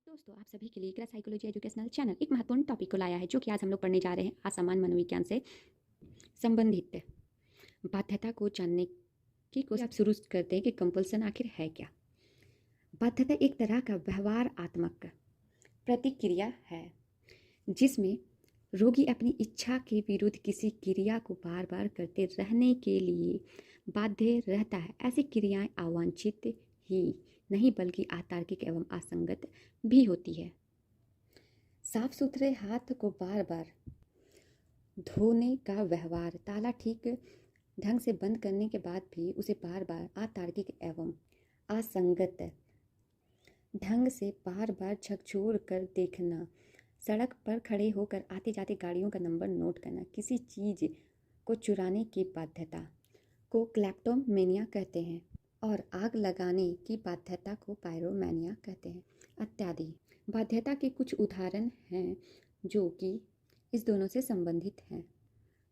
दोस्तों, आप सभी के लिए इकरा साइकोलॉजी एजुकेशनल चैनल एक महत्वपूर्ण टॉपिक को लाया है, जो कि आज हम लोग पढ़ने जा रहे हैं असामान्य मनोविज्ञान से संबंधित बाध्यता को जानने की कोशिश। आप शुरू करते हैं कि कंपल्सन आखिर है क्या। बाध्यता एक तरह का व्यवहारात्मक प्रतिक्रिया है जिसमें रोगी अपनी इच्छा के विरुद्ध किसी क्रिया को बार बार करते रहने के लिए बाध्य रहता है। ऐसी क्रियाएं अवांछित ही नहीं बल्कि अतार्किक एवं असंगत भी होती है। साफ सुथरे हाथ को बार बार धोने का व्यवहार, ताला ठीक ढंग से बंद करने के बाद भी उसे बार बार अतार्किक एवं असंगत ढंग से बार बार झकझोर कर देखना, सड़क पर खड़े होकर आते जाते गाड़ियों का नंबर नोट करना, किसी चीज़ को चुराने की बाध्यता को क्लेप्टोमेनिया कहते हैं और आग लगाने की बाध्यता को पायरोमैनिया कहते हैं इत्यादि। बाध्यता के कुछ उदाहरण हैं जो कि इस दोनों से संबंधित हैं।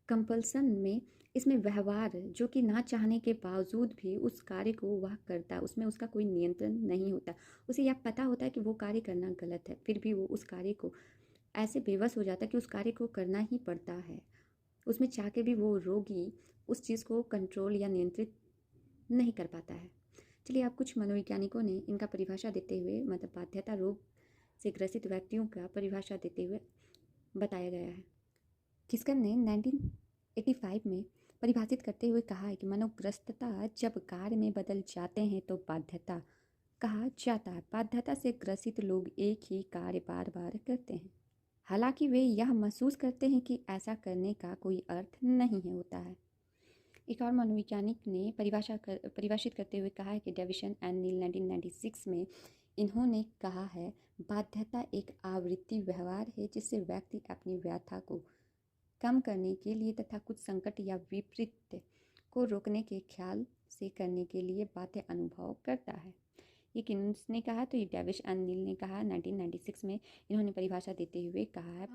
कंपल्सन में इसमें व्यवहार जो कि ना चाहने के बावजूद भी उस कार्य को वह करता है, उसमें उसका कोई नियंत्रण नहीं होता। उसे यह पता होता है कि वो कार्य करना गलत है, फिर भी वो उस कार्य को ऐसे बेबस हो जाता है कि उस कार्य को करना ही पड़ता है। उसमें चाह के भी वो रोगी उस चीज़ को कंट्रोल या नियंत्रित नहीं कर पाता है। चलिए, आप कुछ मनोवैज्ञानिकों ने इनका परिभाषा देते हुए, मतलब बाध्यता रोग से ग्रसित व्यक्तियों का परिभाषा देते हुए बताया गया है। किस्कर ने 1985 में परिभाषित करते हुए कहा है कि मनोग्रस्तता जब कार्य में बदल जाते हैं तो बाध्यता कहा जाता है। बाध्यता से ग्रसित लोग एक ही कार्य बार बार करते हैं, हालांकि वे यह महसूस करते हैं कि ऐसा करने का कोई अर्थ नहीं होता है। एक और मनोवैज्ञानिक ने परिभाषित करते हुए कहा है कि डेविसन एंड नील 1996 में इन्होंने कहा है, बाध्यता एक आवृत्ति व्यवहार है जिससे व्यक्ति अपनी व्यथा को कम करने के लिए तथा कुछ संकट या विपरीत को रोकने के ख्याल से करने के लिए बाध्य अनुभव करता है। ये किसने कहा? तो ये डेविस एंड नील ने कहा 1996 में। इन्होंने परिभाषा देते हुए कहा है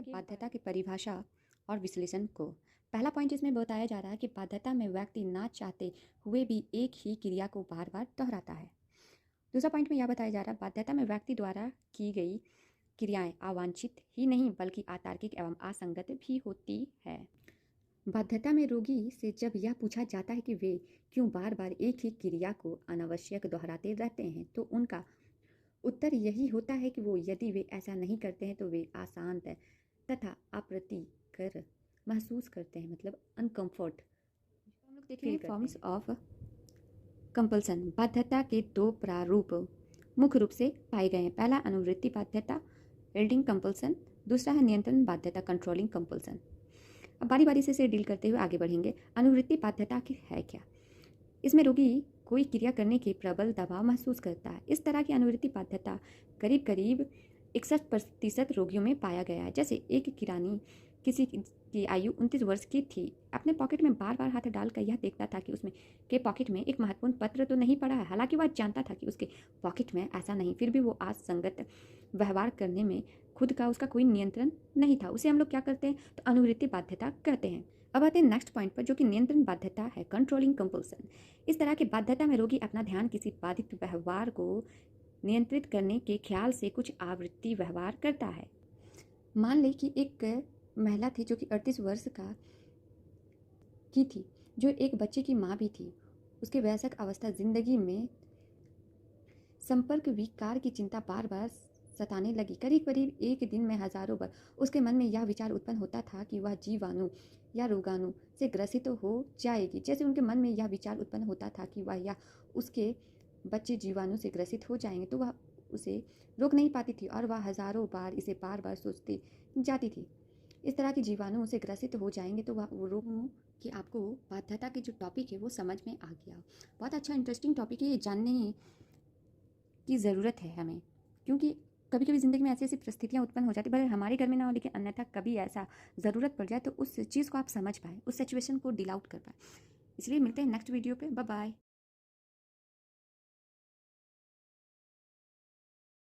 बाध्यता की परिभाषा और विश्लेषण को। पहला पॉइंट इसमें बताया जा रहा है कि बाध्यता में व्यक्ति ना चाहते हुए भी एक ही क्रिया को बार बार दोहराता है। दूसरा पॉइंट में यह बताया जा रहा है बाध्यता में व्यक्ति द्वारा की गई क्रियाएं अवांछित ही नहीं बल्कि अतार्किक एवं असंगत भी होती है। बाध्यता में रोगी से जब यह पूछा जाता है कि वे क्यों बार बार एक ही क्रिया को अनावश्यक दोहराते रहते हैं, तो उनका उत्तर यही होता है कि वो यदि वे ऐसा नहीं करते हैं तो वे अशांत तथा अप्रीतिकर महसूस करते हैं, मतलब अनकम्फर्ट। हम लोग देखेंगे फॉर्म्स ऑफ कंपल्सन। बाध्यता के दो प्रारूप मुख्य रूप से पाए गए हैं। पहला अनुवृत्ति बाध्यता, यील्डिंग कंपल्सन। दूसरा है नियंत्रण बाध्यता, कंट्रोलिंग कंपल्सन। अब बारी बारी से इसे डील करते हुए आगे बढ़ेंगे। अनुवृत्ति बाध्यता की है क्या? इसमें रोगी कोई क्रिया करने के प्रबल दबाव महसूस करता है। इस तरह की अनुवृत्ति बाध्यता करीब करीब 61% रोगियों में पाया गया है। जैसे एक किरानी किसी की आयु 29 वर्ष की थी, अपने पॉकेट में बार बार हाथ डालकर यह देखता था कि उसमें के पॉकेट में एक महत्वपूर्ण पत्र तो नहीं पड़ा है। हालांकि वह जानता था कि उसके पॉकेट में ऐसा नहीं, फिर भी वो असंगत व्यवहार करने में खुद का उसका कोई नियंत्रण नहीं था। उसे हम लोग क्या करते हैं? तो अनुवृत्ति बाध्यता कहते हैं। अब आते हैं नेक्स्ट पॉइंट पर, जो कि नियंत्रण बाध्यता है, कंट्रोलिंग कंपल्सन। इस तरह की बाध्यता में रोगी अपना ध्यान किसी बाधित व्यवहार को नियंत्रित करने के ख्याल से कुछ आवृत्ति व्यवहार करता है। मान ले कि एक महिला थी जो कि 38 वर्ष की थी, जो एक बच्चे की माँ भी थी। उसके वयस्क अवस्था जिंदगी में संपर्क विकार की चिंता बार बार सताने लगी। करीब करीब एक दिन में हजारों बार उसके मन में यह विचार उत्पन्न होता था कि वह जीवाणु या रोगाणु से ग्रसित हो जाएगी। जैसे उनके मन में यह विचार उत्पन्न होता था कि वह या उसके बच्चे जीवाणु से ग्रसित हो जाएंगे, तो वह उसे रोक नहीं पाती थी और वह हजारों बार इसे बार बार सोचती जाती थी। इस तरह के जीवाणु से ग्रसित हो जाएंगे तो वह रोग कि आपको बाध्यता के जो टॉपिक है वो समझ में आ गया। बहुत अच्छा इंटरेस्टिंग टॉपिक है, ये जानने की ज़रूरत है हमें, क्योंकि कभी कभी ज़िंदगी में ऐसी ऐसी परिस्थितियाँ उत्पन्न हो जाती है, भले हमारे घर में ना हो, लेकिन अन्यथा कभी ऐसा ज़रूरत पड़ जाए तो उस चीज़ को आप समझ पाए, उस सिचुएशन को डील आउट कर पाए। इसलिए मिलते हैं नेक्स्ट वीडियो पे। Bye bye.